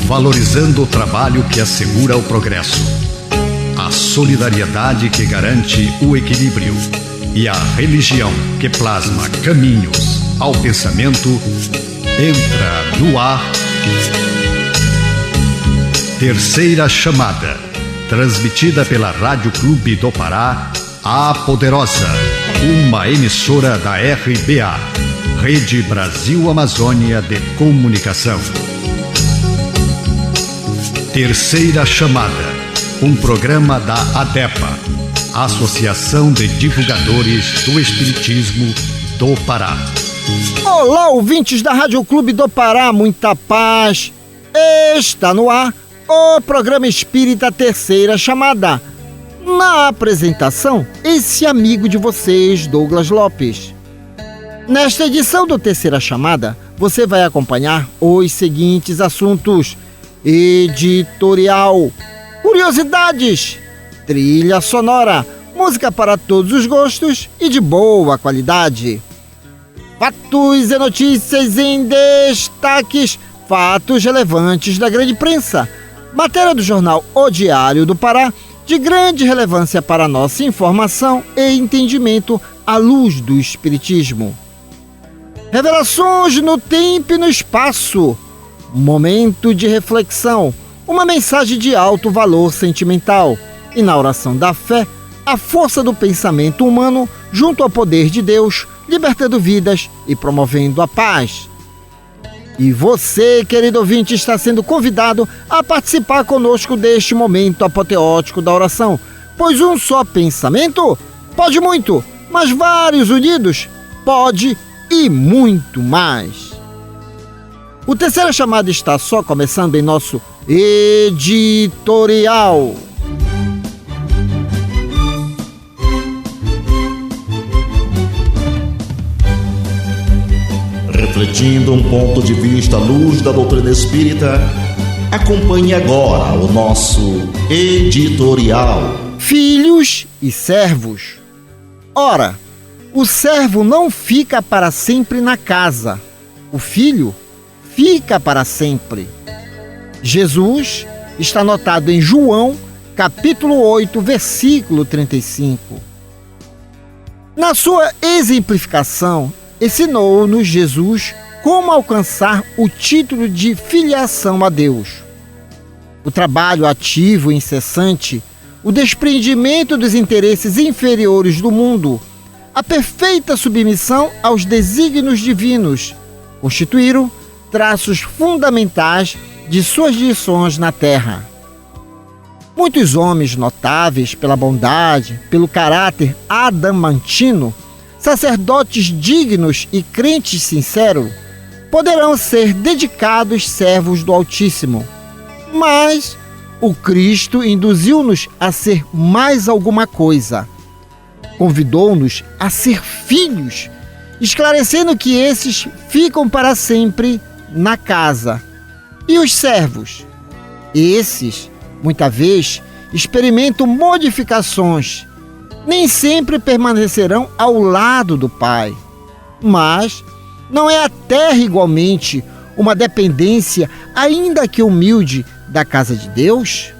valorizando o trabalho que assegura o progresso, a solidariedade que garante o equilíbrio e a religião que plasma caminhos ao pensamento. Entra no ar Terceira Chamada, transmitida pela Rádio Clube do Pará, a Poderosa, uma emissora da RBA, Rede Brasil Amazônia de Comunicação. Terceira Chamada, um programa da ADEPA, Associação de Divulgadores do Espiritismo do Pará. Olá, ouvintes da Rádio Clube do Pará, muita paz. Está no ar o programa Espírita Terceira Chamada. Na apresentação, esse amigo de vocês, Douglas Lopes. Nesta edição do Terceira Chamada, você vai acompanhar os seguintes assuntos: editorial, curiosidades, trilha sonora, música para todos os gostos e de boa qualidade. Fatos e notícias em destaques, fatos relevantes da grande imprensa, matéria do jornal O Diário do Pará, de grande relevância para nossa informação e entendimento à luz do Espiritismo. Revelações no tempo e no espaço, momento de reflexão, uma mensagem de alto valor sentimental, e na oração da fé, a força do pensamento humano junto ao poder de Deus, libertando vidas e promovendo a paz. E você, querido ouvinte, está sendo convidado a participar conosco deste momento apoteótico da oração, pois um só pensamento pode muito, mas vários unidos pode e muito mais. O Terceira Chamada está só começando em nosso editorial. Refletindo um ponto de vista à luz da doutrina espírita, acompanhe agora o nosso editorial. Filhos e servos. Ora, o servo não fica para sempre na casa, o filho fica para sempre. Jesus está anotado em João, capítulo 8, versículo 35. Na sua exemplificação, ensinou-nos Jesus como alcançar o título de filiação a Deus. O trabalho ativo e incessante, o desprendimento dos interesses inferiores do mundo, a perfeita submissão aos desígnios divinos, constituíram traços fundamentais de suas lições na terra. Muitos homens notáveis pela bondade, pelo caráter adamantino, sacerdotes dignos e crentes sinceros, poderão ser dedicados servos do Altíssimo. Mas o Cristo induziu-nos a ser mais alguma coisa. Convidou-nos a ser filhos, esclarecendo que esses ficam para sempre na casa. E os servos? Esses, muitas vezes, experimentam modificações. Nem sempre permanecerão ao lado do Pai. Mas não é a terra igualmente uma dependência, ainda que humilde, da casa de Deus?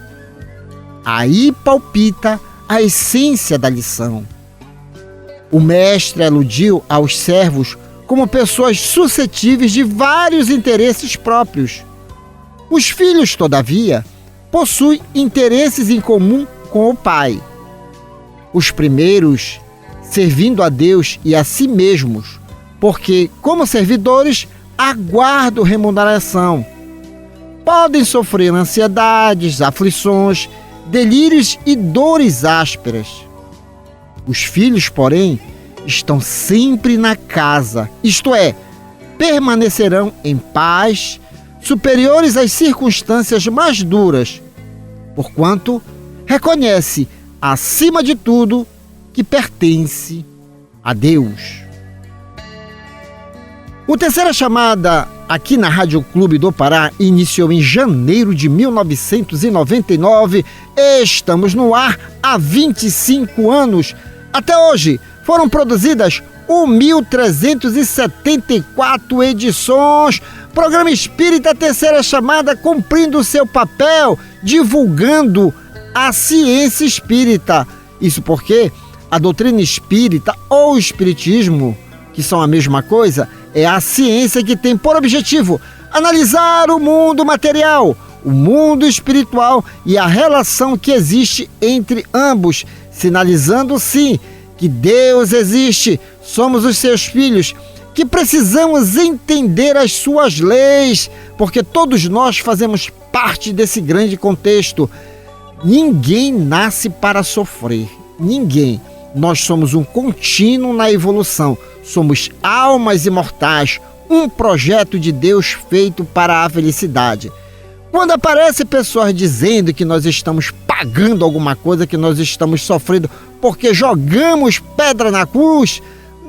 Aí palpita a essência da lição. O mestre aludiu aos servos como pessoas suscetíveis de vários interesses próprios. Os filhos, todavia, possuem interesses em comum com o Pai. Os primeiros, servindo a Deus e a si mesmos, porque, como servidores, aguardam remuneração. Podem sofrer ansiedades, aflições, delírios e dores ásperas. Os filhos, porém, estão sempre na casa, isto é, permanecerão em paz, superiores às circunstâncias mais duras, porquanto reconhece, acima de tudo, que pertence a Deus. O Terceira Chamada, aqui na Rádio Clube do Pará, iniciou em janeiro de 1999. Estamos no ar há 25 anos. Até hoje, foram produzidas 1374 edições. Programa Espírita Terceira Chamada, cumprindo seu papel, divulgando a ciência espírita. Isso porque a doutrina espírita ou espiritismo, que são a mesma coisa, é a ciência que tem por objetivo analisar o mundo material, o mundo espiritual e a relação que existe entre ambos, sinalizando sim que Deus existe, somos os seus filhos, que precisamos entender as suas leis, porque todos nós fazemos parte desse grande contexto. Ninguém nasce para sofrer, ninguém. Nós somos um contínuo na evolução, somos almas imortais, um projeto de Deus feito para a felicidade. Quando aparecem pessoas dizendo que nós estamos pagando alguma coisa, que nós estamos sofrendo porque jogamos pedra na cruz,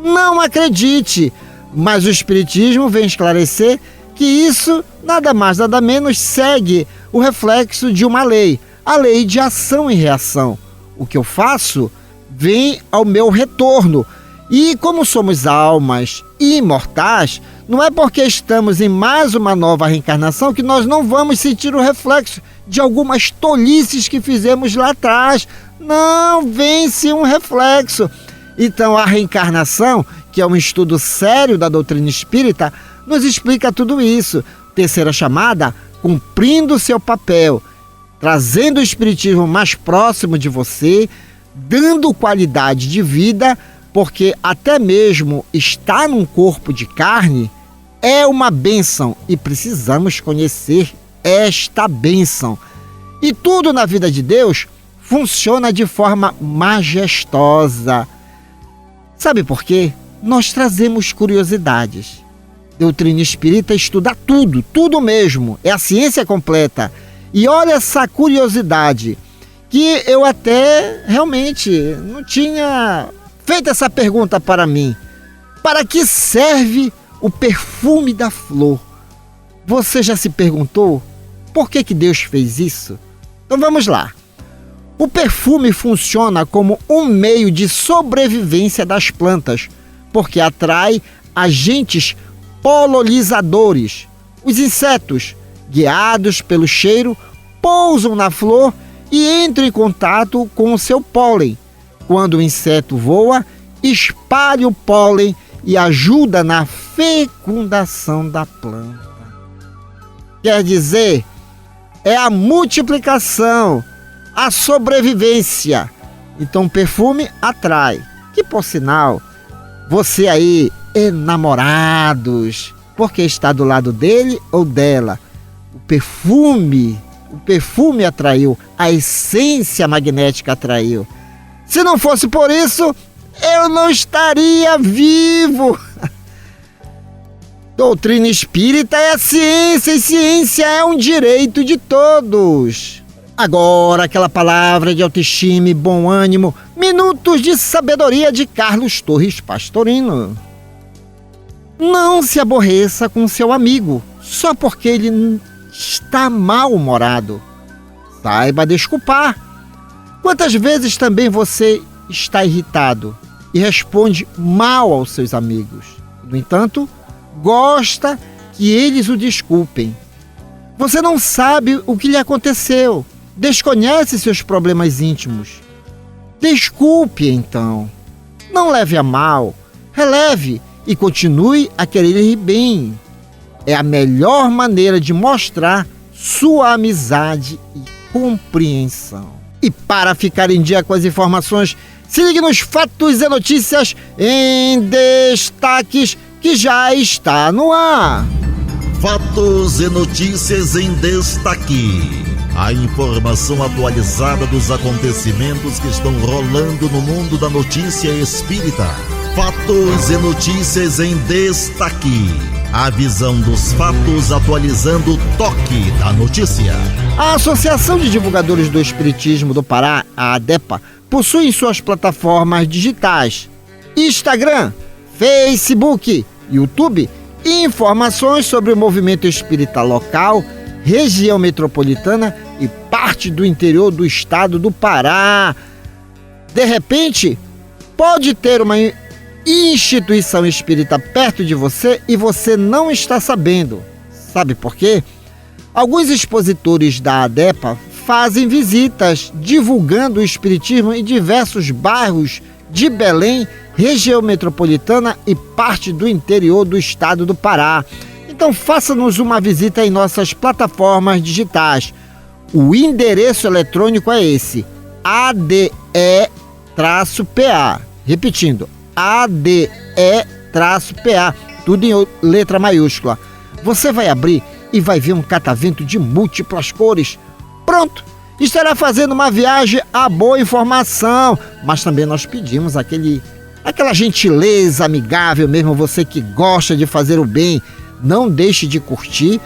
não acredite. Mas o Espiritismo vem esclarecer que isso nada mais, nada menos segue o reflexo de uma lei, a lei de ação e reação. O que eu faço vem ao meu retorno. E como somos almas imortais, não é porque estamos em mais uma nova reencarnação que nós não vamos sentir o reflexo de algumas tolices que fizemos lá atrás. Não, vem-se um reflexo. Então a reencarnação, que é um estudo sério da doutrina espírita, nos explica tudo isso. Terceira Chamada, cumprindo seu papel, trazendo o espiritismo mais próximo de você, dando qualidade de vida, porque até mesmo estar num corpo de carne é uma bênção e precisamos conhecer esta bênção. E tudo na vida de Deus funciona de forma majestosa. Sabe por quê? Nós trazemos curiosidades. Doutrina espírita estuda tudo, tudo mesmo. É a ciência completa. E olha essa curiosidade, que eu até realmente não tinha feito essa pergunta para mim. Para que serve o perfume da flor? Você já se perguntou por que Deus fez isso? Então vamos lá. O perfume funciona como um meio de sobrevivência das plantas, porque atrai agentes polinizadores. Os insetos, guiados pelo cheiro, pousam na flor e entram em contato com o seu pólen. Quando o inseto voa, espalha o pólen e ajuda na fecundação da planta. Quer dizer, é a multiplicação, a sobrevivência. Então o perfume atrai. Que por sinal, você aí, enamorados, porque está do lado dele ou dela, o perfume atraiu, a essência magnética atraiu. Se não fosse por isso, eu não estaria vivo. Doutrina espírita é a ciência e ciência é um direito de todos. Agora, aquela palavra de autoestima e bom ânimo, minutos de sabedoria de Carlos Torres Pastorino. Não se aborreça com seu amigo só porque ele está mal-humorado. Saiba desculpar. Quantas vezes também você está irritado e responde mal aos seus amigos? No entanto, gosta que eles o desculpem. Você não sabe o que lhe aconteceu, desconhece seus problemas íntimos. Desculpe então. Não leve a mal, releve e continue a querer bem. É a melhor maneira de mostrar sua amizade e compreensão. E para ficar em dia com as informações, se ligue nos Fatos e Notícias em Destaques, que já está no ar. Fatos e Notícias em Destaque. A informação atualizada dos acontecimentos que estão rolando no mundo da notícia espírita. Fatos e Notícias em Destaque. A visão dos fatos atualizando o toque da notícia. A Associação de Divulgadores do Espiritismo do Pará, a ADEPA, possui em suas plataformas digitais Instagram, Facebook, YouTube, informações sobre o movimento espírita local, região metropolitana e parte do interior do estado do Pará. De repente, pode ter uma instituição espírita perto de você e você não está sabendo. Sabe por quê? Alguns expositores da ADEPA fazem visitas divulgando o espiritismo em diversos bairros de Belém, região metropolitana e parte do interior do estado do Pará. Então faça-nos uma visita em nossas plataformas digitais. O endereço eletrônico é esse: ADE-PA. Repetindo, ADE-PA, tudo em letra maiúscula. Você vai abrir e vai ver um catavento de múltiplas cores. Pronto! Estará fazendo uma viagem à boa informação, mas também nós pedimos aquela gentileza amigável mesmo, você que gosta de fazer o bem, não deixe de curtir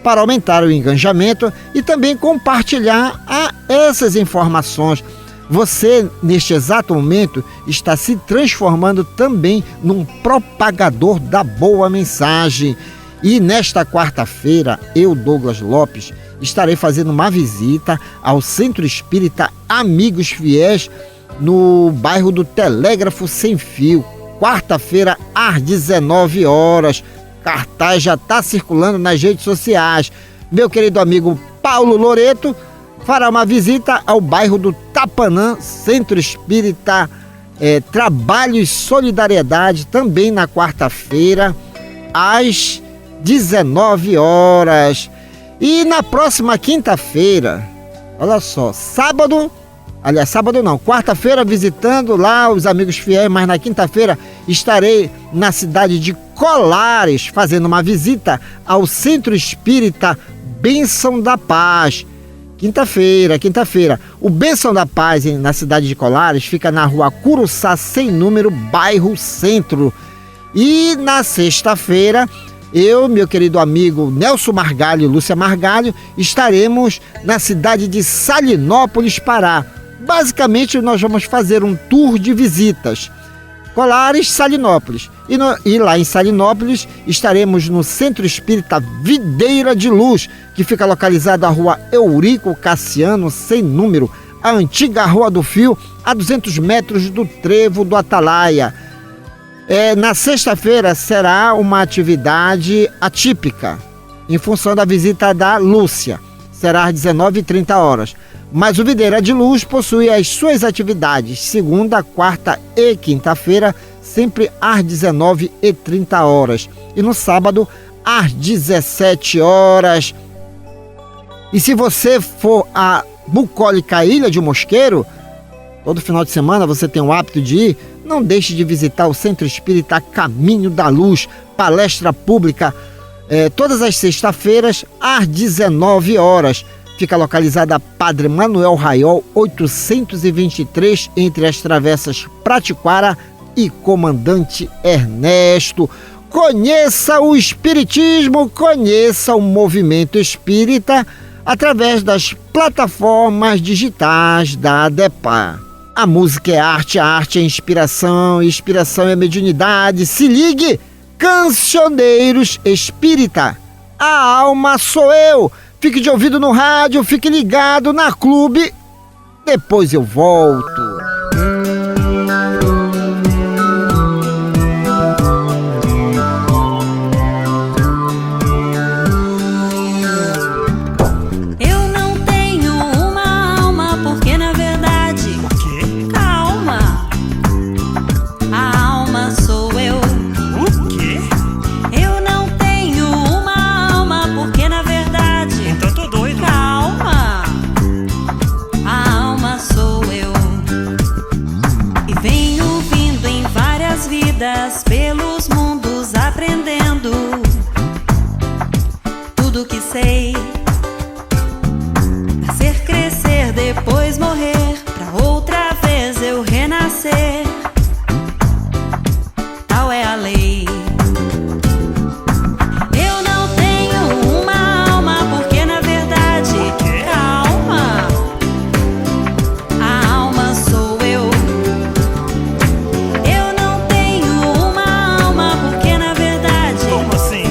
para aumentar o engajamento e também compartilhar essas informações. Você, neste exato momento, está se transformando também num propagador da boa mensagem. E nesta quarta-feira, eu, Douglas Lopes, estarei fazendo uma visita ao Centro Espírita Amigos Fiéis, no bairro do Telégrafo Sem Fio. Quarta-feira, às 19 horas. Cartaz já está circulando nas redes sociais. Meu querido amigo Paulo Loreto fará uma visita ao bairro do Tapanã, Centro Espírita Trabalho e Solidariedade, também na quarta-feira, às 19 horas. E na próxima quinta-feira, olha só, quarta-feira visitando lá os Amigos Fiéis, mas na quinta-feira estarei na cidade de Colares fazendo uma visita ao Centro Espírita Bênção da Paz. Quinta-feira. O Bênção da Paz na cidade de Colares fica na rua Curuçá, sem número, bairro Centro. E na sexta-feira, eu, meu querido amigo Nelson Margalho e Lúcia Margalho, estaremos na cidade de Salinópolis, Pará. Basicamente, nós vamos fazer um tour de visitas. Colares, Salinópolis. E lá em Salinópolis, estaremos no Centro Espírita Videira de Luz, que fica localizado na rua Eurico Cassiano, sem número, a antiga Rua do Fio, a 200 metros do Trevo do Atalaia. Na sexta-feira será uma atividade atípica, em função da visita da Lúcia. Será às 19h30. Mas o Videira de Luz possui as suas atividades segunda, quarta e quinta-feira, sempre às 19h30. E no sábado, às 17 horas. E se você for a bucólica Ilha de Mosqueiro, todo final de semana você tem o hábito de ir, não deixe de visitar o Centro Espírita Caminho da Luz, palestra pública, todas as sextas-feiras, às 19 horas. Fica localizada Padre Manuel Raiol, 823, entre as travessas Pratiquara e Comandante Ernesto. Conheça o Espiritismo, conheça o movimento espírita através das plataformas digitais da ADEPA. A música é arte, a arte é inspiração, inspiração é mediunidade. Se ligue, Cancioneiros Espírita, a alma sou eu. Fique de ouvido no rádio, fique ligado na Clube. Depois eu volto. Eu não tenho uma alma, porque na verdade... O quê? Calma. A alma sou eu. O quê? Eu não tenho uma alma, porque na verdade... Então tô doido. Calma. A alma sou eu. E venho vindo em várias vidas, pelos mundos aprendendo tudo que sei. Fazer crescer, depois morrer, pra outra vez eu renascer. Tal é a lei. Eu não tenho uma alma, porque na verdade... Calma. A alma sou eu. Eu não tenho uma alma, porque na verdade... Como assim?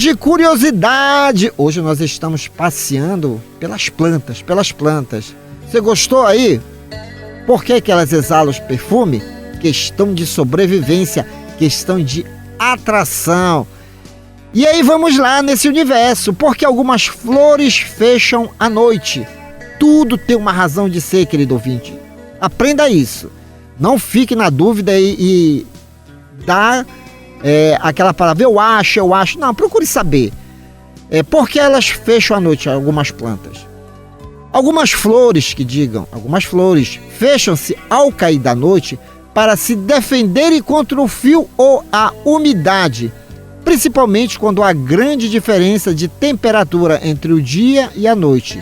de curiosidade. Hoje nós estamos passeando pelas plantas. Você gostou aí? Por que elas exalam os perfumes? Questão de sobrevivência, questão de atração. E aí vamos lá nesse universo, porque algumas flores fecham à noite. Tudo tem uma razão de ser, querido ouvinte. Aprenda isso. Não fique na dúvida e dá aquela palavra, eu acho. Não, procure saber. Por que elas fecham à noite, algumas plantas? Algumas flores fecham-se ao cair da noite para se defenderem contra o frio ou a umidade, principalmente quando há grande diferença de temperatura entre o dia e a noite.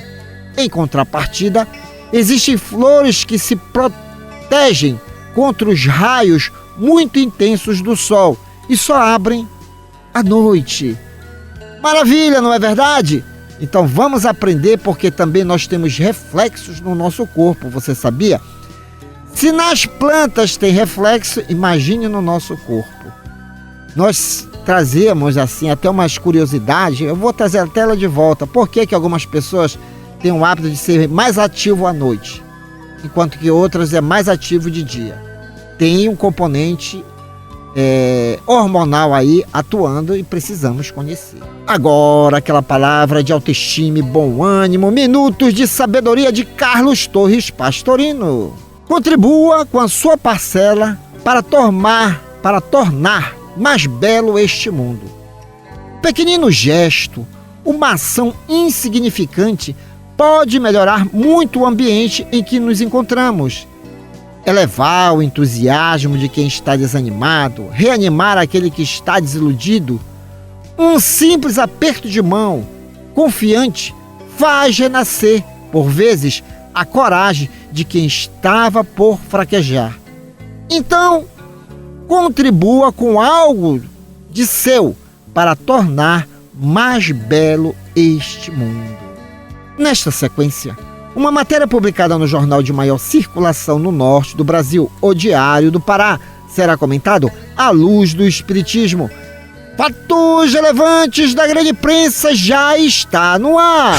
Em contrapartida, existem flores que se protegem contra os raios muito intensos do sol e só abrem à noite. Maravilha, não é verdade? Então vamos aprender, porque também nós temos reflexos no nosso corpo, você sabia? Se nas plantas tem reflexo, imagine no nosso corpo. Nós trazemos assim até umas curiosidades, eu vou trazer a tela de volta. Por que algumas pessoas têm o hábito de ser mais ativo à noite, enquanto que outras é mais ativo de dia? Tem um componente hormonal aí atuando e precisamos conhecer. Agora aquela palavra de autoestima e bom ânimo, minutos de sabedoria de Carlos Torres Pastorino. Contribua com a sua parcela para tornar mais belo este mundo. Pequenino gesto, uma ação insignificante pode melhorar muito o ambiente em que nos encontramos. Elevar o entusiasmo de quem está desanimado, reanimar aquele que está desiludido. Um simples aperto de mão, confiante, faz renascer, por vezes, a coragem de quem estava por fraquejar. Então, contribua com algo de seu para tornar mais belo este mundo. Nesta sequência, uma matéria publicada no jornal de maior circulação no norte do Brasil, O Diário do Pará, será comentado à luz do Espiritismo. Fatos relevantes da grande imprensa já está no ar.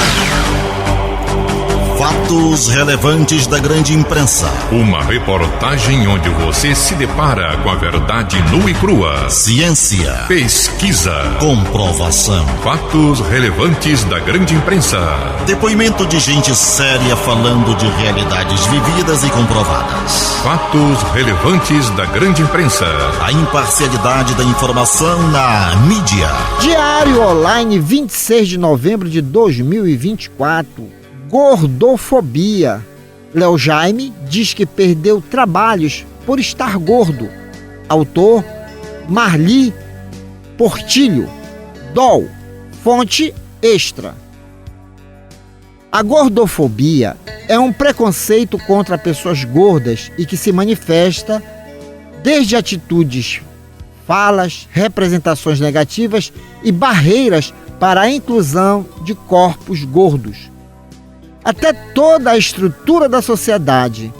Fatos relevantes da grande imprensa. Uma reportagem onde você se depara com a verdade nua e crua. Ciência, Pesquisa, comprovação. fatos relevantes da grande imprensa. Depoimento de gente séria falando de realidades vividas e comprovadas. Fatos relevantes da grande imprensa. A imparcialidade da informação na mídia. Diário Online, 26 de novembro de 2024. Gordofobia. Léo Jaime diz que perdeu trabalhos por estar gordo. Autor Marli Portilho. DOL. Fonte Extra. A gordofobia é um preconceito contra pessoas gordas e que se manifesta desde atitudes, falas, representações negativas e barreiras para a inclusão de corpos gordos. Até toda a estrutura da sociedade.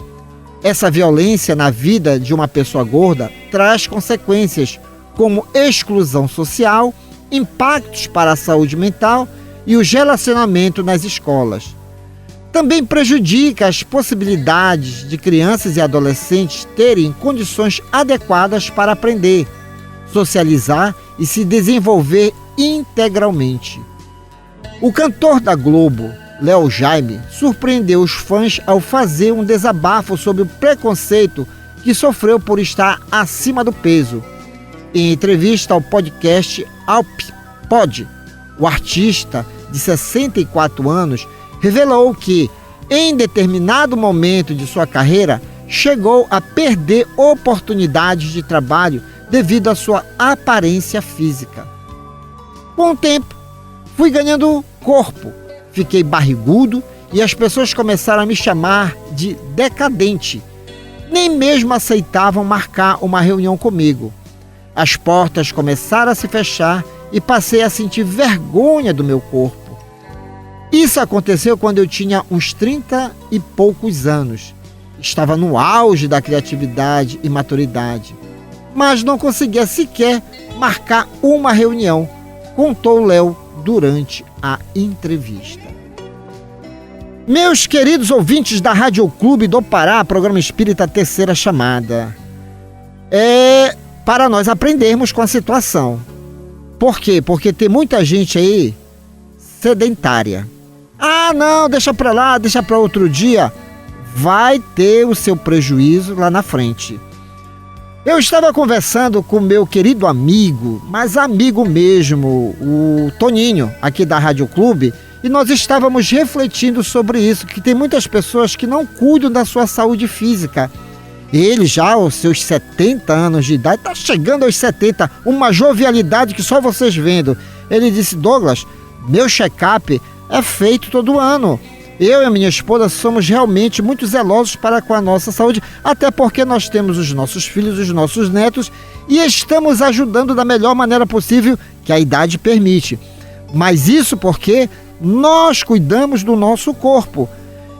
Essa violência na vida de uma pessoa gorda traz consequências como exclusão social, impactos para a saúde mental e os relacionamentos nas escolas. Também prejudica as possibilidades de crianças e adolescentes terem condições adequadas para aprender, socializar e se desenvolver integralmente. O cantor da Globo, Léo Jaime, surpreendeu os fãs ao fazer um desabafo sobre o preconceito que sofreu por estar acima do peso. Em entrevista ao podcast Alppod, o artista de 64 anos revelou que, em determinado momento de sua carreira, chegou a perder oportunidades de trabalho devido à sua aparência física. Com o tempo, fui ganhando corpo, fiquei barrigudo e as pessoas começaram a me chamar de decadente. Nem mesmo aceitavam marcar uma reunião comigo. As portas começaram a se fechar e passei a sentir vergonha do meu corpo. Isso aconteceu quando eu tinha uns 30 e poucos anos. Estava no auge da criatividade e maturidade, mas não conseguia sequer marcar uma reunião. contou Léo durante a entrevista. Meus queridos ouvintes da Rádio Clube do Pará, programa Espírita Terceira Chamada, é para nós aprendermos com a situação. Por quê? Porque tem muita gente aí sedentária. Ah, não, deixa para lá, deixa para outro dia. Vai ter o seu prejuízo lá na frente. Eu estava conversando com meu querido amigo, mas amigo mesmo, o Toninho, aqui da Rádio Clube, e nós estávamos refletindo sobre isso, que tem muitas pessoas que não cuidam da sua saúde física. Ele já aos seus 70 anos de idade, está chegando aos 70, uma jovialidade que só vocês vendo. Ele disse: Douglas, meu check-up é feito todo ano. Eu e a minha esposa somos realmente muito zelosos para com a nossa saúde, até porque nós temos os nossos filhos, os nossos netos, e estamos ajudando da melhor maneira possível que a idade permite. Mas isso porque nós cuidamos do nosso corpo.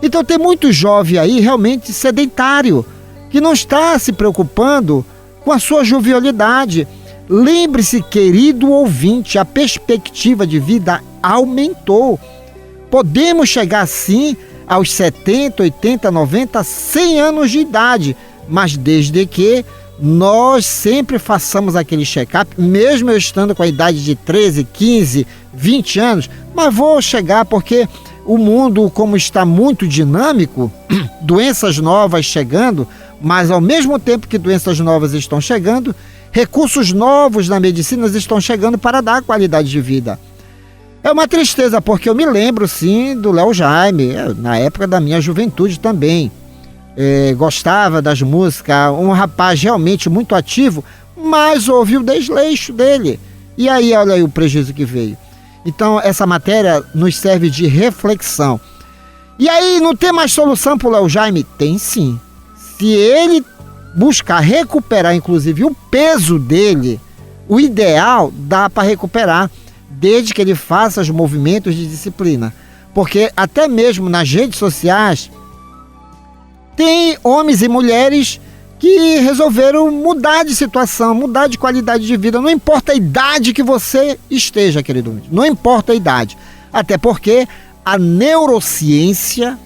Então tem muito jovem aí realmente sedentário, que não está se preocupando com a sua jovialidade. Lembre-se, querido ouvinte, a perspectiva de vida aumentou. Podemos chegar sim aos 70, 80, 90, 100 anos de idade, mas desde que nós sempre façamos aquele check-up, mesmo eu estando com a idade de 13, 15, 20 anos, mas vou chegar porque o mundo, como está muito dinâmico, doenças novas chegando, mas ao mesmo tempo que doenças novas estão chegando, recursos novos na medicina estão chegando para dar qualidade de vida. É uma tristeza, porque eu me lembro, sim, do Léo Jaime, na época da minha juventude também. Gostava das músicas, um rapaz realmente muito ativo, mas houve o desleixo dele. E aí, olha aí o prejuízo que veio. Então, essa matéria nos serve de reflexão. E aí, não tem mais solução para o Léo Jaime? Tem sim. Se ele buscar recuperar, inclusive, o peso dele, o ideal dá para recuperar, desde que ele faça os movimentos de disciplina. Porque até mesmo nas redes sociais, tem homens e mulheres que resolveram mudar de situação, mudar de qualidade de vida. Não importa a idade que você esteja, querido, não importa a idade. Até porque a neurociência,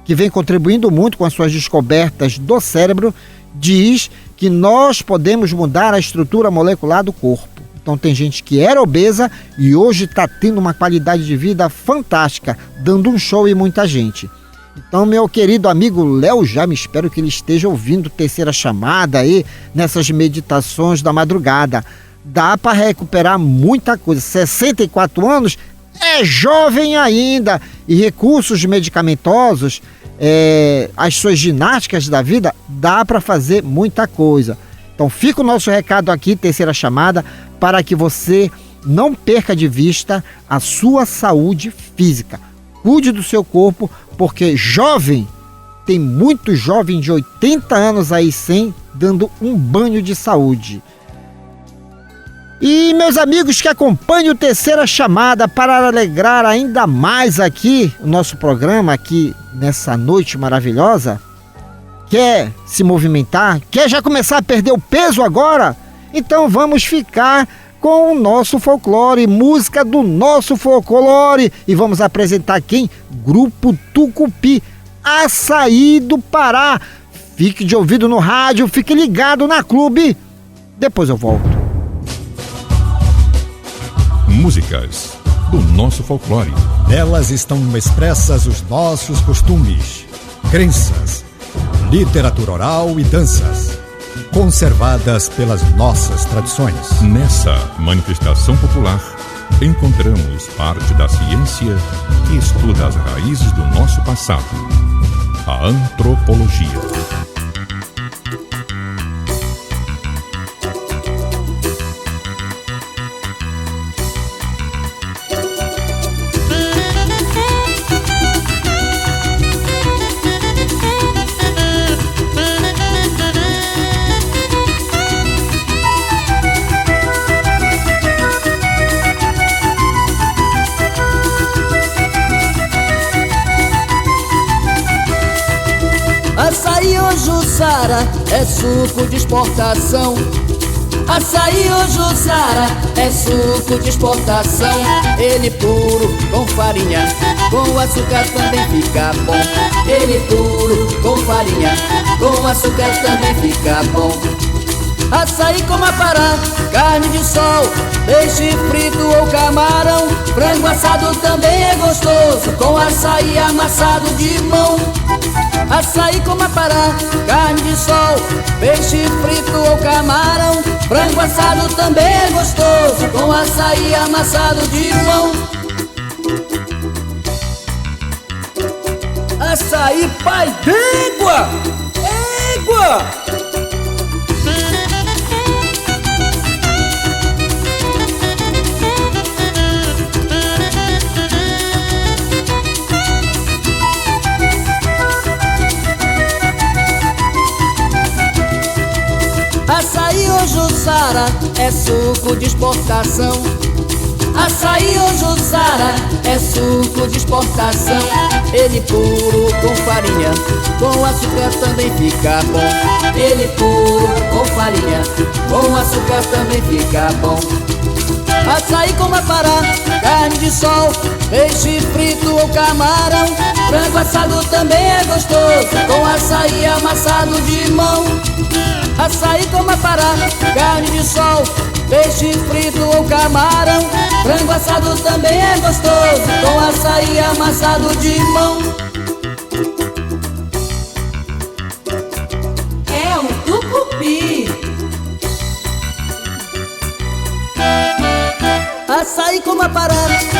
que vem contribuindo muito com as suas descobertas do cérebro, diz que nós podemos mudar a estrutura molecular do corpo. Então tem gente que era obesa e hoje está tendo uma qualidade de vida fantástica, dando um show em muita gente. Então, meu querido amigo Léo Jaime, espero que ele esteja ouvindo Terceira Chamada aí, nessas meditações da madrugada. Dá para recuperar muita coisa. 64 anos é jovem ainda, e recursos medicamentosos, as suas ginásticas da vida, dá para fazer muita coisa. Então fica o nosso recado aqui, Terceira Chamada, para que você não perca de vista a sua saúde física. Cuide do seu corpo, porque jovem, tem muito jovem de 80 anos aí sem, dando um banho de saúde. E meus amigos que acompanham o Terceira Chamada, para alegrar ainda mais aqui o nosso programa, aqui nessa noite maravilhosa, quer se movimentar? Quer já começar a perder o peso agora? Então vamos ficar com o nosso folclore, música do nosso folclore. E vamos apresentar quem? Grupo Tucupi, Açaí do Pará. Fique de ouvido no rádio, fique ligado na Clube. Depois eu volto. Músicas do nosso folclore. Nelas estão expressas os nossos costumes, crenças, literatura oral e danças, conservadas pelas nossas tradições. Nessa manifestação popular, encontramos parte da ciência que estuda as raízes do nosso passado, a antropologia. Açaí ou Jussara é suco de exportação. Açaí ou Jussara é suco de exportação. Ele puro com farinha, com açúcar também fica bom. Ele puro com farinha, com açúcar também fica bom. Açaí com Mapará, carne de sol, peixe frito ou camarão. Frango assado também é gostoso, com açaí amassado de mão. Açaí com Mapará, carne de sol, peixe frito ou camarão. Frango assado também é gostoso, com açaí amassado de mão. Açaí pai d'égua, égua. Açaí ou Jussara é suco de exportação. Açaí ou Jussara é suco de exportação. Ele puro com farinha, com açúcar também fica bom. Ele puro com farinha, com açúcar também fica bom. Açaí com Mapará, carne de sol, peixe frito ou camarão. Frango assado também é gostoso, com açaí amassado de mão. Açaí com Mapará, carne de sol, peixe frito ou camarão. Frango assado também é gostoso, com açaí amassado de mão. É um tucupi. Açaí com Mapará,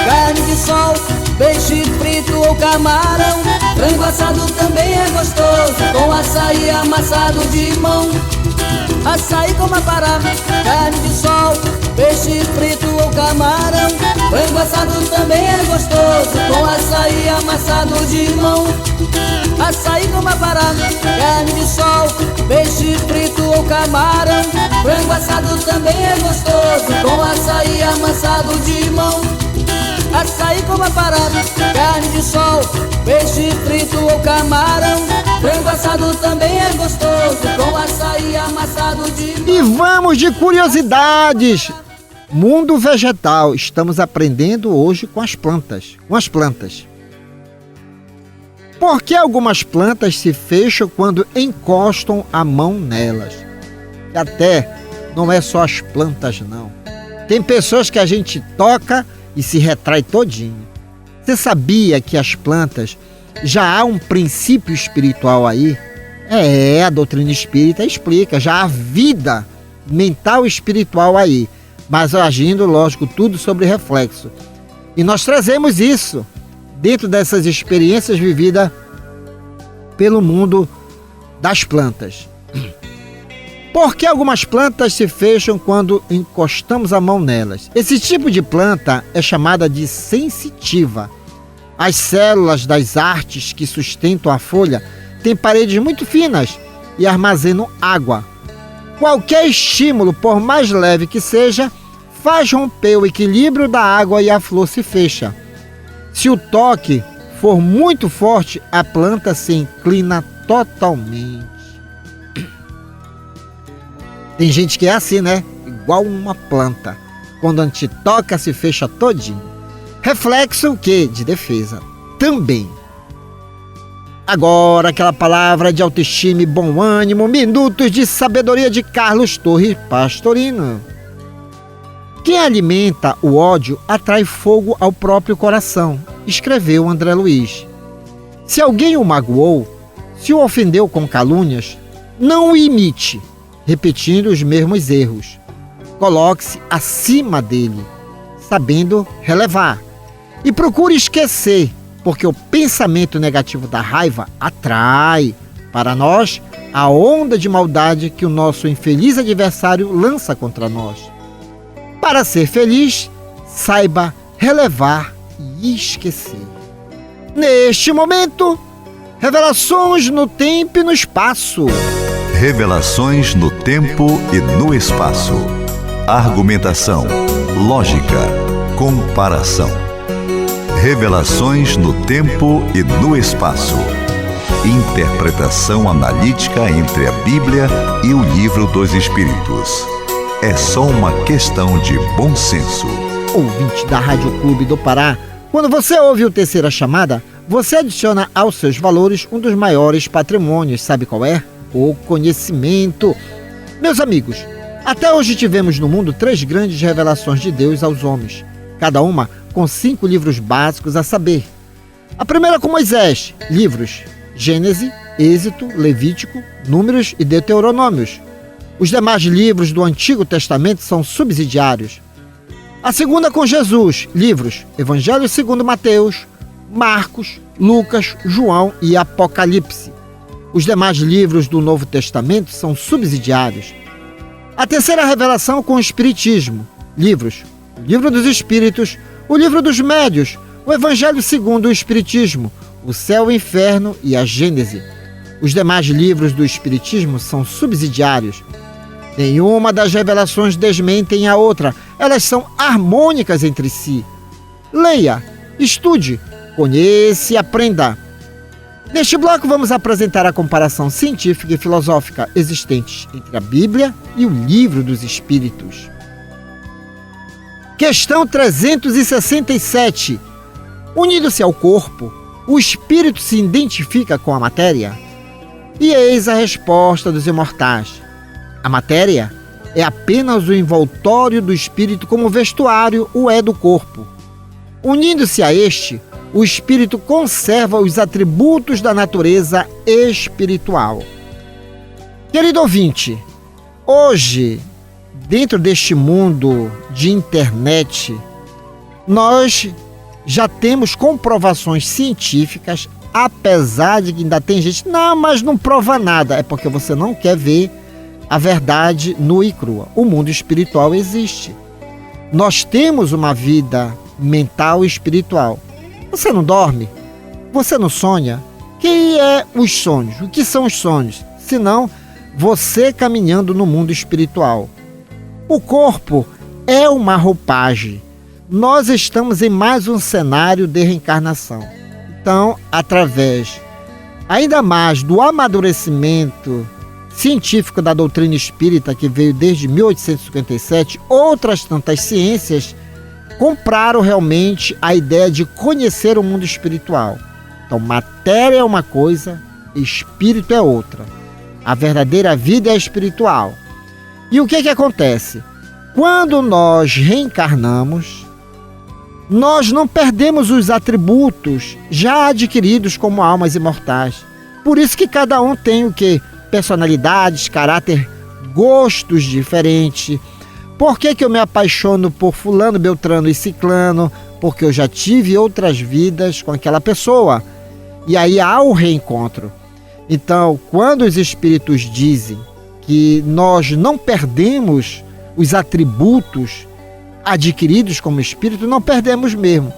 carne de sol, peixe frito ou camarão. Frango assado também é gostoso, com açaí amassado de mão. Açaí com Mapará, carne de sol, peixe frito ou camarão. Frango assado também é gostoso, com açaí amassado de mão. Açaí com Mapará, carne de sol, peixe frito ou camarão. Frango assado também é gostoso, com açaí amassado de mão. Açaí com Mapará, carne de sol, peixe frito ou camarão. Frango assado também é gostoso, com açaí amassado de mão. E vamos de curiosidades. Mundo vegetal. Estamos aprendendo hoje com as plantas. Por que algumas plantas se fecham quando encostam a mão nelas? E até não é só as plantas, não. Tem pessoas que a gente toca e se retrai todinho. Você sabia que as plantas já há um princípio espiritual aí? A doutrina espírita explica, já há vida mental e espiritual aí, mas agindo, lógico, tudo sobre reflexo. E nós trazemos isso dentro dessas experiências vividas pelo mundo das plantas. Por que algumas plantas se fecham quando encostamos a mão nelas? Esse tipo de planta é chamada de sensitiva. As células das artes que sustentam a folha têm paredes muito finas e armazenam água. Qualquer estímulo, por mais leve que seja, faz romper o equilíbrio da água e a flor se fecha. Se o toque for muito forte, a planta se inclina totalmente. Tem gente que é assim, né? Igual uma planta. Quando a gente toca, se fecha todinho. Reflexo o quê? De defesa. Também. Agora, aquela palavra de autoestima e bom ânimo. Minutos de sabedoria de Carlos Torres Pastorino. Quem alimenta o ódio atrai fogo ao próprio coração, escreveu André Luiz. Se alguém o magoou, se o ofendeu com calúnias, não o imite, repetindo os mesmos erros. Coloque-se acima dele, sabendo relevar. E procure esquecer, porque o pensamento negativo da raiva atrai para nós a onda de maldade que o nosso infeliz adversário lança contra nós. Para ser feliz, saiba relevar e esquecer. Neste momento, revelações no tempo e no espaço. Revelações no tempo e no espaço. Argumentação, lógica, comparação. Revelações no tempo e no espaço. Interpretação analítica entre a Bíblia e o Livro dos Espíritos. É só uma questão de bom senso. Ouvinte da Rádio Clube do Pará, quando você ouve o Terceira Chamada, você adiciona aos seus valores um dos maiores patrimônios, sabe qual é? O conhecimento. Meus amigos, até hoje tivemos no mundo 3 grandes revelações de Deus aos homens, cada uma com 5 livros básicos a saber. A primeira com Moisés, livros Gênesis, Êxodo, Levítico, Números e Deuteronômios. Os demais livros do Antigo Testamento são subsidiários. A segunda com Jesus, livros Evangelho segundo Mateus, Marcos, Lucas, João e Apocalipse. Os demais livros do Novo Testamento são subsidiários. A terceira revelação com o Espiritismo, livros o Livro dos Espíritos, o Livro dos Médios, o Evangelho segundo o Espiritismo, o Céu, o Inferno e a Gênese. Os demais livros do Espiritismo são subsidiários. Nenhuma das revelações desmentem a outra, elas são harmônicas entre si. Leia, estude, conheça e aprenda. Neste bloco vamos apresentar a comparação científica e filosófica existentes entre a Bíblia e o Livro dos Espíritos. Questão 367. Unindo-se ao corpo, o espírito se identifica com a matéria? E eis a resposta dos imortais. A matéria é apenas o envoltório do espírito, como o vestuário o é do corpo. Unindo-se a este, o espírito conserva os atributos da natureza espiritual. Querido ouvinte, hoje, dentro deste mundo de internet, nós já temos comprovações científicas, apesar de que ainda tem gente, não, mas não prova nada. É porque você não quer ver a verdade nua e crua. O mundo espiritual existe. Nós temos uma vida mental e espiritual. Você não dorme? Você não sonha? O que é os sonhos? O que são os sonhos? Senão você caminhando no mundo espiritual. O corpo é uma roupagem. Nós estamos em mais um cenário de reencarnação. Então, através ainda mais do amadurecimento científico da doutrina espírita, que veio desde 1857, outras tantas ciências compraram realmente a ideia de conhecer o mundo espiritual. Então, matéria é uma coisa, espírito é outra. A verdadeira vida é espiritual. E o que acontece? Quando nós reencarnamos, nós não perdemos os atributos já adquiridos como almas imortais. Por isso que cada um tem o quê? Personalidades, caráter, gostos diferentes. Por que eu me apaixono por fulano, beltrano e ciclano? Porque eu já tive outras vidas com aquela pessoa. E aí há o reencontro. Então, quando os espíritos dizem que nós não perdemos os atributos adquiridos como espírito, não perdemos mesmo.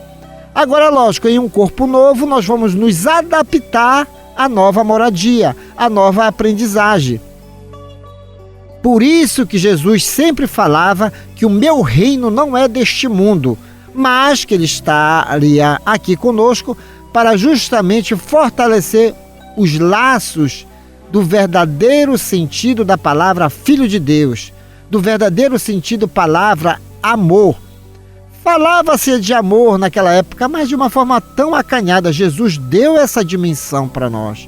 Agora, lógico, em um corpo novo, nós vamos nos adaptar à nova moradia, à nova aprendizagem. Por isso que Jesus sempre falava que o meu reino não é deste mundo, mas que ele estaria aqui conosco para justamente fortalecer os laços do verdadeiro sentido da palavra Filho de Deus, do verdadeiro sentido palavra amor. Falava-se de amor naquela época, mas de uma forma tão acanhada. Jesus deu essa dimensão para nós.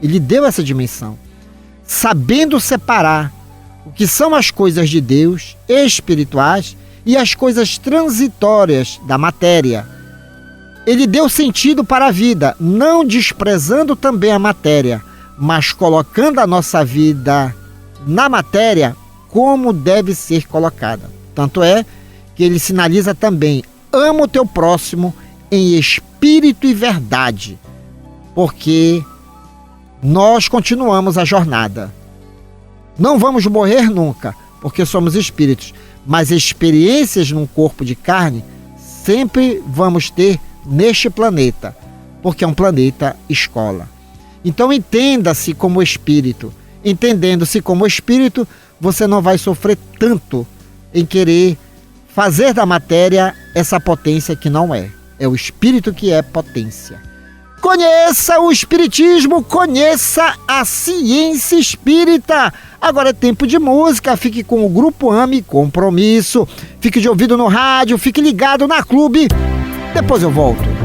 Ele deu essa dimensão, sabendo separar o que são as coisas de Deus, espirituais, e as coisas transitórias da matéria. Ele deu sentido para a vida, não desprezando também a matéria, mas colocando a nossa vida na matéria como deve ser colocada. Tanto é que ele sinaliza também: ama o teu próximo em espírito e verdade, porque nós continuamos a jornada. Não vamos morrer nunca, porque somos espíritos, mas experiências num corpo de carne sempre vamos ter neste planeta, porque é um planeta escola. Então entenda-se como espírito. Entendendo-se como espírito, você não vai sofrer tanto em querer fazer da matéria essa potência que não é. É o espírito que é potência. Conheça o Espiritismo, conheça a ciência espírita. Agora é tempo de música, fique com o Grupo AME Compromisso. Fique de ouvido no rádio, fique ligado na Clube. Depois eu volto.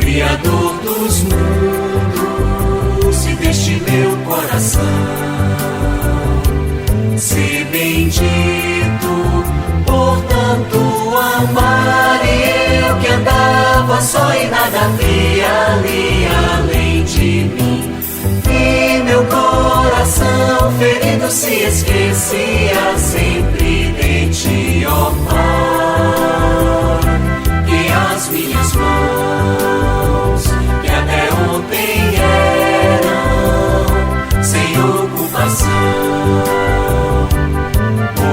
Criador dos mundos e deste meu coração, se bendito por tanto amar. E eu que andava só e nada havia ali além de mim, e meu coração ferido se esquecia sempre de ti, ó Pai. Que as minhas mãos, que até ontem eram sem ocupação,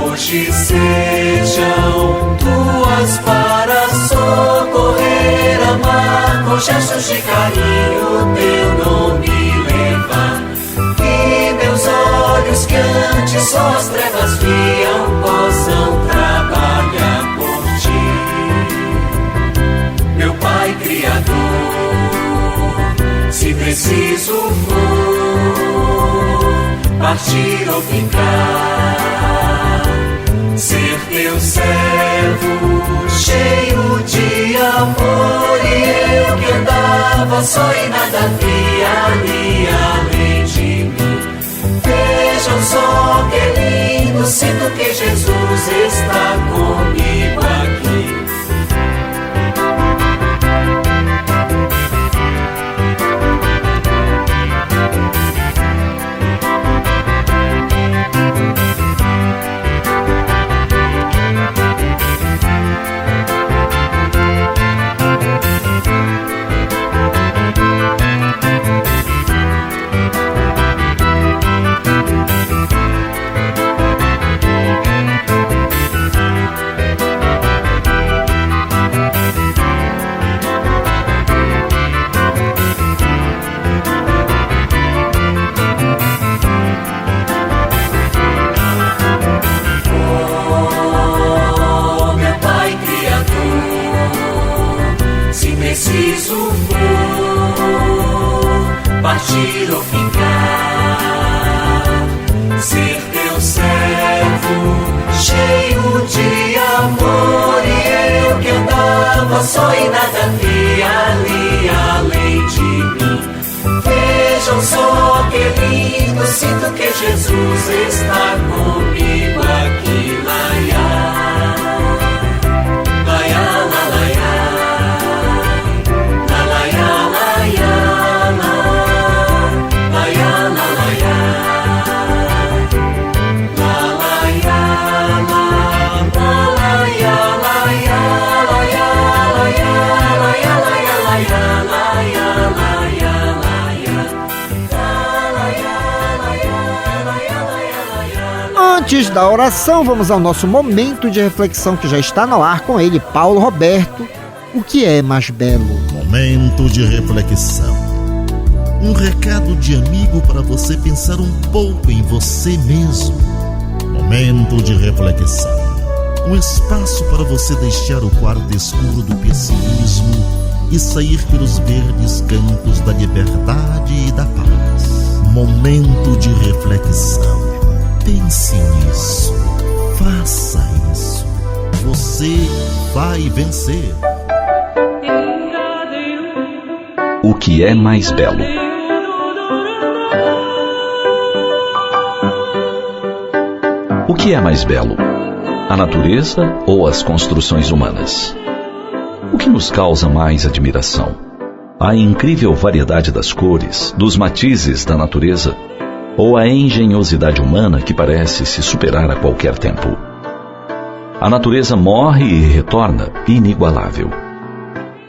hoje sejam tuas para socorrer, amar, com gestos de carinho teu nome levar. E meus olhos que antes só as trevas viam possam trabalhar por ti, meu Pai Criador. Se preciso for partir ou ficar, ser teu servo cheio de amor. E eu que andava só e nada havia ali além de mim, vejam só que lindo, sinto que Jesus está comigo aqui. Preciso for partir ou ficar, ser teu servo cheio de amor. E eu que andava só e nada havia ali além de mim, vejam só que lindo, sinto que Jesus está comigo aqui. Laia, laia, laia. Antes da oração, vamos ao nosso momento de reflexão que já está no ar com ele, Paulo Roberto. O que é mais belo? Momento de reflexão. Um recado de amigo para você pensar um pouco em você mesmo. Momento de reflexão. Um espaço para você deixar o quarto escuro do pessimismo e sair pelos verdes campos da liberdade e da paz. Momento de reflexão. Pense nisso, faça isso, você vai vencer. O que é mais belo? O que é mais belo? A natureza ou as construções humanas? O que nos causa mais admiração? A incrível variedade das cores, dos matizes da natureza, ou a engenhosidade humana que parece se superar a qualquer tempo? A natureza morre e retorna inigualável.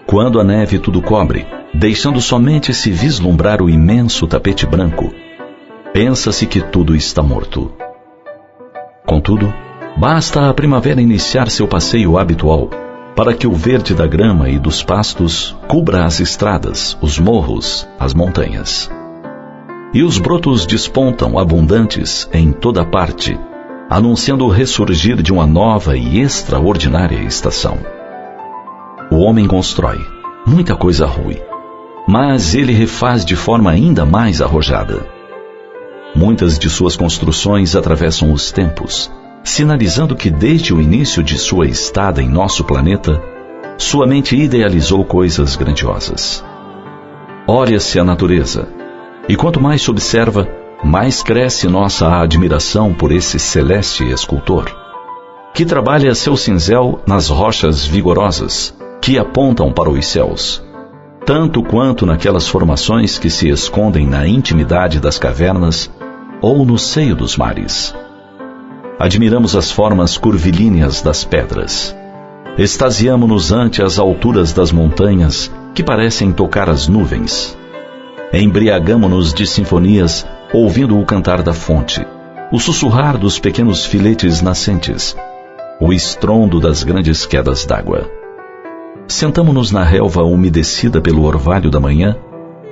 Quando a neve tudo cobre, deixando somente se vislumbrar o imenso tapete branco, pensa-se que tudo está morto. Contudo, basta a primavera iniciar seu passeio habitual para que o verde da grama e dos pastos cubra as estradas, os morros, as montanhas. E os brotos despontam abundantes em toda parte, anunciando o ressurgir de uma nova e extraordinária estação. O homem constrói, muita coisa rui, mas ele refaz de forma ainda mais arrojada. Muitas de suas construções atravessam os tempos, sinalizando que desde o início de sua estada em nosso planeta, sua mente idealizou coisas grandiosas. Olha-se a natureza, e quanto mais se observa, mais cresce nossa admiração por esse celeste escultor, que trabalha seu cinzel nas rochas vigorosas que apontam para os céus, tanto quanto naquelas formações que se escondem na intimidade das cavernas ou no seio dos mares. Admiramos as formas curvilíneas das pedras. Extasiamo-nos ante as alturas das montanhas que parecem tocar as nuvens. Embriagamo-nos de sinfonias, ouvindo o cantar da fonte, o sussurrar dos pequenos filetes nascentes, o estrondo das grandes quedas d'água. Sentamo-nos na relva umedecida pelo orvalho da manhã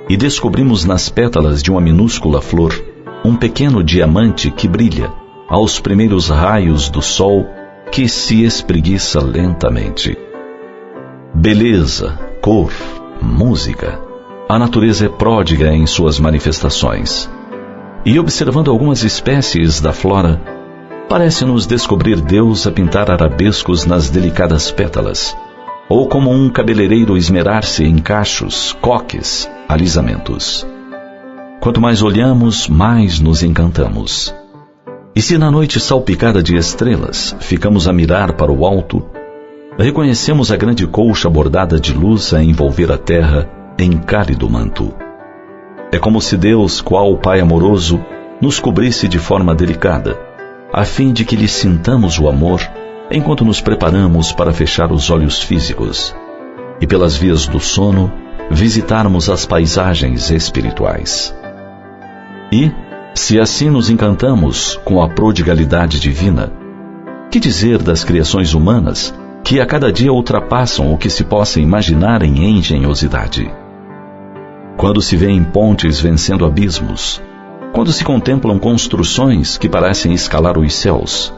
e descobrimos nas pétalas de uma minúscula flor um pequeno diamante que brilha aos primeiros raios do sol que se espreguiça lentamente. Beleza, cor, música. A natureza é pródiga em suas manifestações. E observando algumas espécies da flora, parece-nos descobrir Deus a pintar arabescos nas delicadas pétalas, ou como um cabeleireiro esmerar-se em cachos, coques, alisamentos. Quanto mais olhamos, mais nos encantamos. E se na noite salpicada de estrelas ficamos a mirar para o alto, reconhecemos a grande colcha bordada de luz a envolver a terra em cálido manto. É como se Deus, qual Pai amoroso, nos cobrisse de forma delicada, a fim de que lhe sintamos o amor enquanto nos preparamos para fechar os olhos físicos e, pelas vias do sono, visitarmos as paisagens espirituais. E, se assim nos encantamos com a prodigalidade divina, que dizer das criações humanas que a cada dia ultrapassam o que se possa imaginar em engenhosidade? Quando se vêem pontes vencendo abismos, quando se contemplam construções que parecem escalar os céus,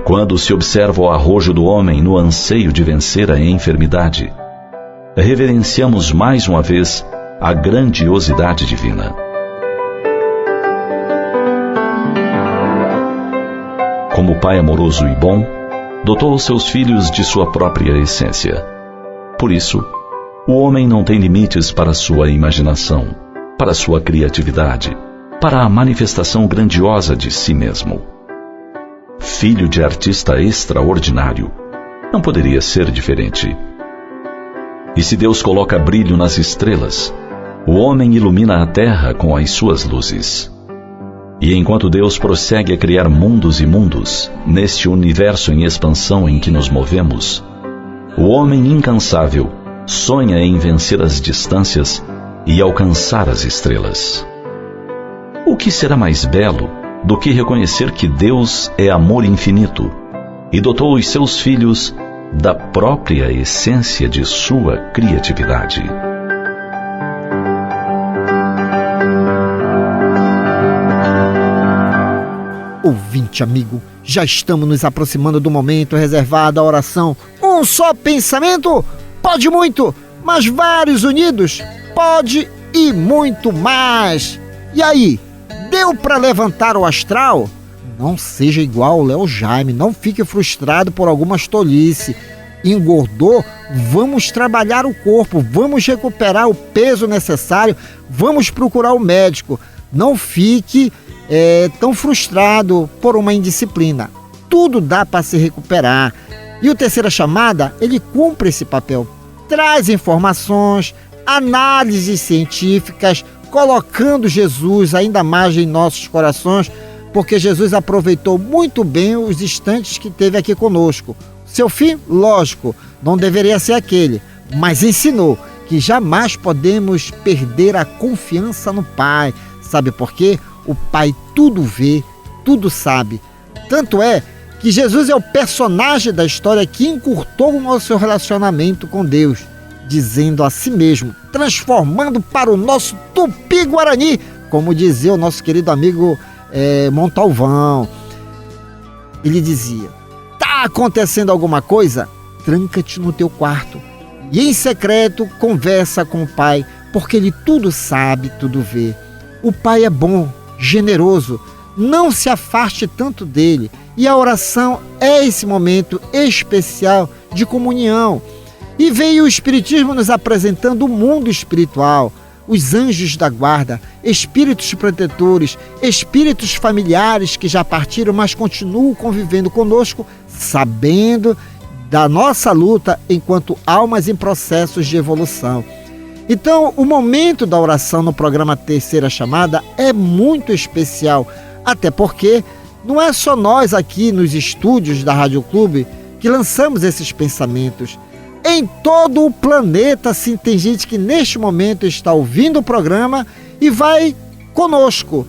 quando se observa o arrojo do homem no anseio de vencer a enfermidade, reverenciamos mais uma vez a grandiosidade divina. Como Pai amoroso e bom, dotou os seus filhos de sua própria essência. Por isso, o homem não tem limites para sua imaginação, para sua criatividade, para a manifestação grandiosa de si mesmo. Filho de artista extraordinário, não poderia ser diferente. E se Deus coloca brilho nas estrelas, o homem ilumina a terra com as suas luzes. E enquanto Deus prossegue a criar mundos e mundos, neste universo em expansão em que nos movemos, o homem incansável sonha em vencer as distâncias e alcançar as estrelas. O que será mais belo do que reconhecer que Deus é amor infinito e dotou os seus filhos da própria essência de sua criatividade? Ouvinte amigo, já estamos nos aproximando do momento reservado à oração. Um só pensamento pode muito, mas vários unidos pode e muito mais. E aí, deu para levantar o astral? Não seja igual ao Léo Jaime, não fique frustrado por algumas tolice. Engordou? Vamos trabalhar o corpo, vamos recuperar o peso necessário, vamos procurar o médico. Não fique tão frustrado por uma indisciplina. Tudo dá para se recuperar. E o Terceira Chamada, ele cumpre esse papel. Traz informações, análises científicas, colocando Jesus ainda mais em nossos corações, porque Jesus aproveitou muito bem os instantes que teve aqui conosco. Seu fim, lógico, não deveria ser aquele, mas ensinou que jamais podemos perder a confiança no Pai. Sabe por quê? O Pai tudo vê, tudo sabe. Tanto é que Jesus é o personagem da história que encurtou o nosso relacionamento com Deus, dizendo a si mesmo, transformando para o nosso Tupi-Guarani, como dizia o nosso querido amigo Montalvão. Ele dizia: tá acontecendo alguma coisa? Tranca-te no teu quarto e em secreto conversa com o Pai, porque Ele tudo sabe, tudo vê. O Pai é bom, generoso, não se afaste tanto dele. E a oração é esse momento especial de comunhão. E veio o Espiritismo nos apresentando o mundo espiritual, os anjos da guarda, espíritos protetores, espíritos familiares que já partiram, mas continuam convivendo conosco, sabendo da nossa luta enquanto almas em processos de evolução. Então, o momento da oração no programa Terceira Chamada é muito especial, até porque não é só nós aqui nos estúdios da Rádio Clube que lançamos esses pensamentos. Em todo o planeta, sim, tem gente que neste momento está ouvindo o programa e vai conosco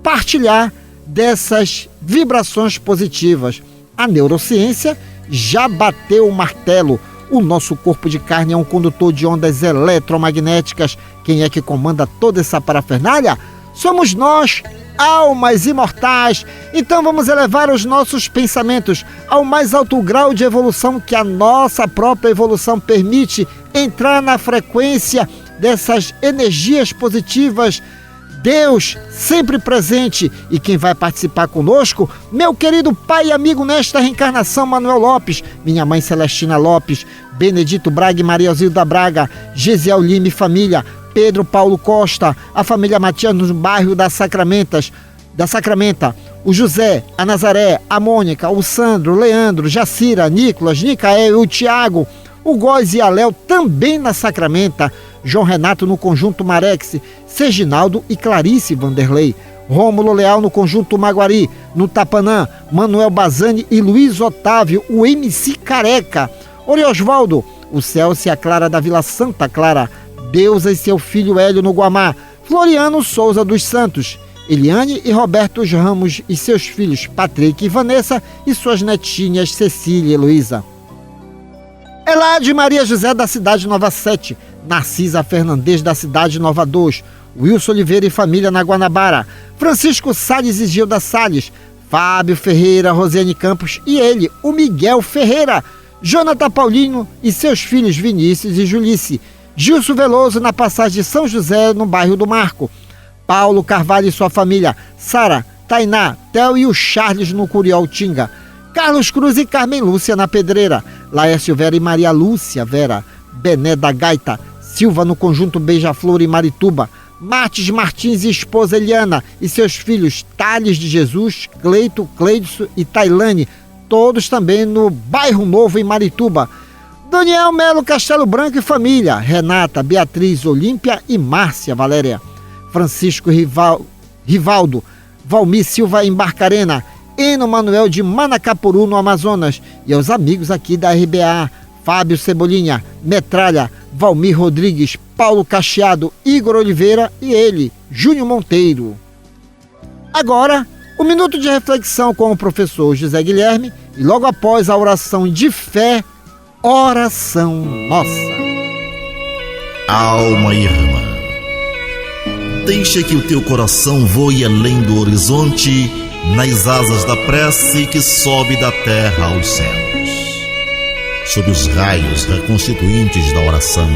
partilhar dessas vibrações positivas. A neurociência já bateu o martelo. O nosso corpo de carne é um condutor de ondas eletromagnéticas. Quem é que comanda toda essa parafernália? Somos nós, almas imortais. Então vamos elevar os nossos pensamentos ao mais alto grau de evolução que a nossa própria evolução permite, entrar na frequência dessas energias positivas. Deus sempre presente. E quem vai participar conosco, meu querido pai e amigo nesta reencarnação, Manuel Lopes, minha mãe Celestina Lopes, Benedito Braga e Maria Zilda Braga, Gesiel Lima e família, Pedro Paulo Costa, a família Matias no bairro da Sacramenta, o José, a Nazaré, a Mônica, o Sandro, o Leandro, Jacira, Nicolas, Nicael, o Tiago, o Góis e a Léo também na Sacramenta, João Renato no Conjunto Marex, Serginaldo e Clarice Vanderlei, Rômulo Leal no Conjunto Maguari, no Tapanã, Manuel Bazani e Luiz Otávio, o MC Careca, Oriosvaldo, o Celso e a Clara da Vila Santa Clara, Deusa e seu filho Hélio no Guamá, Floriano Souza dos Santos, Eliane e Roberto Ramos e seus filhos Patrick e Vanessa e suas netinhas Cecília e Heloísa. Elade Maria José da cidade Nova 7, Narcisa Fernandes da cidade Nova 2, Wilson Oliveira e família na Guanabara, Francisco Salles e Gilda Salles, Fábio Ferreira, Rosiane Campos e ele, o Miguel Ferreira, Jonathan Paulino e seus filhos Vinícius e Julice, Gilson Veloso na passagem de São José no bairro do Marco, Paulo Carvalho e sua família, Sara, Tainá, Theo e o Charles no Curioltinga, Carlos Cruz e Carmen Lúcia na Pedreira, Laércio Vera e Maria Lúcia Vera, Bené da Gaita, Silva no Conjunto Beija-Flor e Marituba, Martins Martins e esposa Eliana e seus filhos Thales de Jesus, Cleito, Cleidson e Tailane, todos também no Bairro Novo em Marituba, Daniel Melo Castelo Branco e família, Renata, Beatriz, Olímpia e Márcia Valéria, Francisco Rivaldo, Valmir Silva em Barcarena, Eno Manuel de Manacapuru no Amazonas e aos amigos aqui da RBA, Fábio Cebolinha, Metralha, Valmir Rodrigues, Paulo Cacheado, Igor Oliveira e ele, Júnior Monteiro. Agora, um minuto de reflexão com o professor José Guilherme e logo após a oração de fé, oração nossa. Alma irmã, deixa que o teu coração voe além do horizonte, nas asas da prece que sobe da terra aos céus. Sob os raios reconstituintes da oração,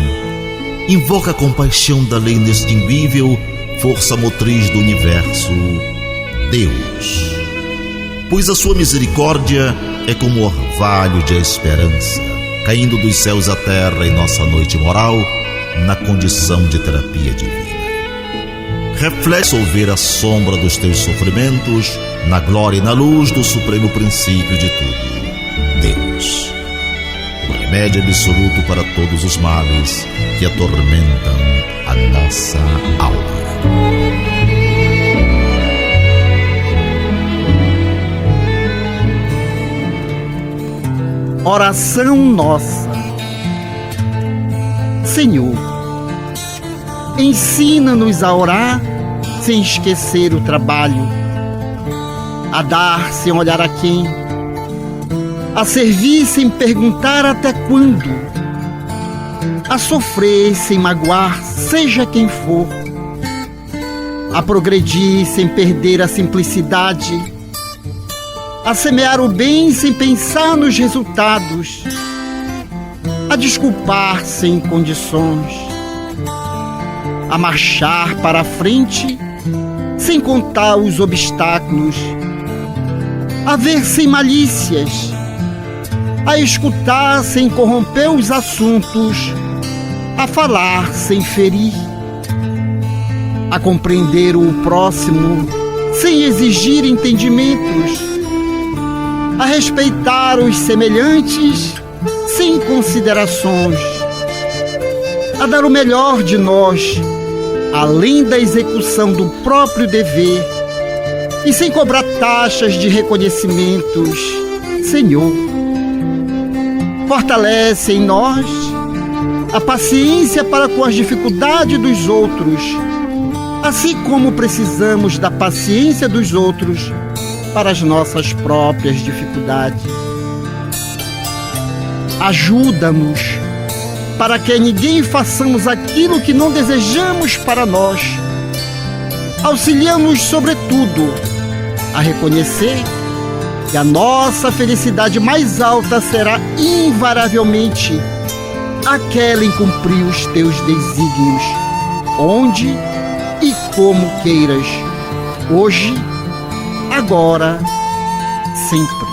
invoca a compaixão da lei inextinguível, força motriz do universo, Deus. Pois a sua misericórdia é como orvalho de esperança, caindo dos céus à terra em nossa noite moral, na condição de terapia divina. reflexo ou ver a sombra dos teus sofrimentos na glória e na luz do supremo princípio de tudo, Deus. O remédio absoluto para todos os males que atormentam a nossa alma. Oração nossa. Senhor, ensina-nos a orar sem esquecer o trabalho, a dar sem olhar a quem, a servir sem perguntar até quando, a sofrer sem magoar, seja quem for, a progredir sem perder a simplicidade, a semear o bem sem pensar nos resultados, a desculpar sem condições, a marchar para a frente sem contar os obstáculos, a ver sem malícias, a escutar sem corromper os assuntos, a falar sem ferir, a compreender o próximo sem exigir entendimentos, a respeitar os semelhantes sem considerações, a dar o melhor de nós, além da execução do próprio dever, e sem cobrar taxas de reconhecimentos. Senhor, fortalece em nós a paciência para com as dificuldades dos outros, assim como precisamos da paciência dos outros para as nossas próprias dificuldades. Ajuda-nos para que a ninguém façamos aquilo que não desejamos para nós. Auxilia-nos, sobretudo, a reconhecer que a nossa felicidade mais alta será invariavelmente aquela em cumprir os teus desígnios, onde e como queiras, hoje, agora, sempre.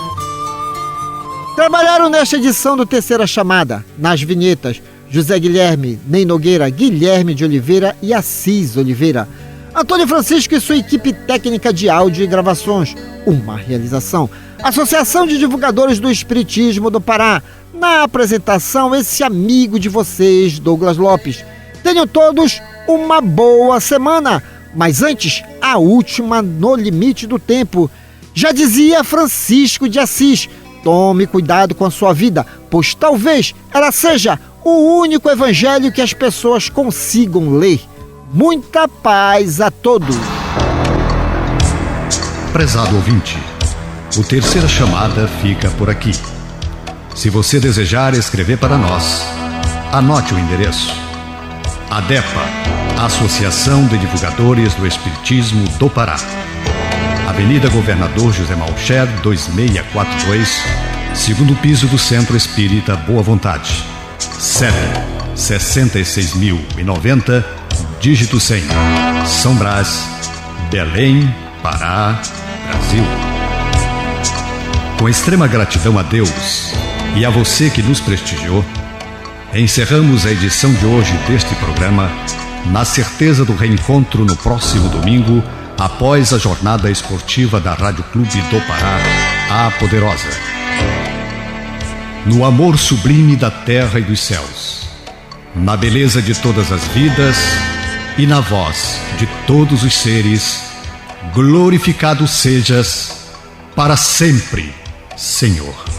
Trabalharam nesta edição do Terceira Chamada, nas vinhetas, José Guilherme, Ney Nogueira, Guilherme de Oliveira e Assis Oliveira. Antônio Francisco e sua equipe técnica de áudio e gravações. Uma realização. Associação de Divulgadores do Espiritismo do Pará. Na apresentação, esse amigo de vocês, Douglas Lopes. Tenham todos uma boa semana. Mas antes, a última no limite do tempo. Já dizia Francisco de Assis, tome cuidado com a sua vida, pois talvez ela seja o único evangelho que as pessoas consigam ler. Muita paz a todos. Prezado ouvinte, o Terceira Chamada fica por aqui. Se você desejar escrever para nós, anote o endereço: ADEPA, Associação de Divulgadores do Espiritismo do Pará, Avenida Governador José Malcher, 2642, segundo piso do Centro Espírita Boa Vontade. CEP 66.090, dígito 100, São Brás, Belém, Pará, Brasil. Com extrema gratidão a Deus e a você que nos prestigiou, encerramos a edição de hoje deste programa na certeza do reencontro no próximo domingo, após a jornada esportiva da Rádio Clube do Pará, a Poderosa. No amor sublime da terra e dos céus, na beleza de todas as vidas e na voz de todos os seres, glorificado sejas para sempre, Senhor.